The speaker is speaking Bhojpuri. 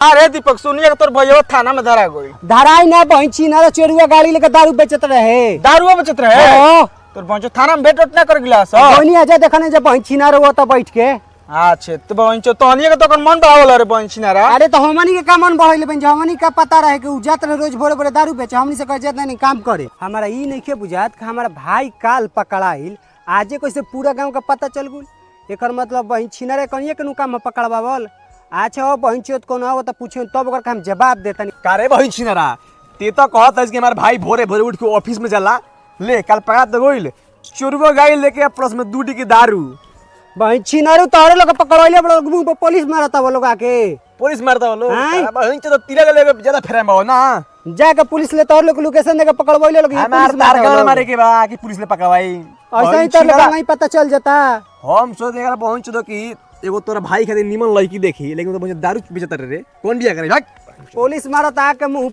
अरे दीपक सुनिए तोर भैया थाना में धरा गई। धराई ना बहची ना चोरुआ गाड़ी लेके दारू बेचत रहे। दारू बेचत रहे तोर बहनचो थाना में भेट ना कर गिलास कोनी आजा देखने जब बहची ना रहो तो बैठ के। अच्छा तो बहनचो तोहनी के तो मन बढ़ावल रे बहनची ना। अरे तो हमनी के का मन बढ़ाइले बहन हमनी का पता रहे कि उ जात रहे रोज भोरे भोरे दारू बेचे हमनी से कह जात नहीं काम करे। हमारा ई नइखे बुझात कि हमारा भाई काल पकड़ाइल आजे कैसे पूरा गांव का पता चल गुल। एकर मतलब बहनची ना रे कनिए के नु काम में पकड़वावल। अच्छा हो बहनचोत कोनो हो तो पूछे तब ओकर हम जवाब देतनी। कारे बहनची ना ते तो कहत है कि हमार भाई भोरे भोरे उठ के ऑफिस में जाला ले कल पकड़ा तो गइल चोरबो गाड़ी लेके प्लस में 2 की दारू। बहनची ना रे तोरे लोग पकड़ाइले बड़ पुलिस मारता वो लोग आके पुलिस मारता बोलो बहनची तो तिलक लेके ज्यादा फेरे में हो ना जाके पुलिस ले तोरे लोग लोकेशन देके पकड़वाइले लोग हमार तार का मारे के बा कि पुलिस ले पकड़वाई ऐसा ही तो लोग नहीं पता चल जाता। हम सोच देगा पहुंच दो कि एगो तोरा भाई खातिर निमन लड़की देखी लेकिन तो मुझे दारू बेचता रे कौन बिया करे भाग पुलिस मारता आके मुंह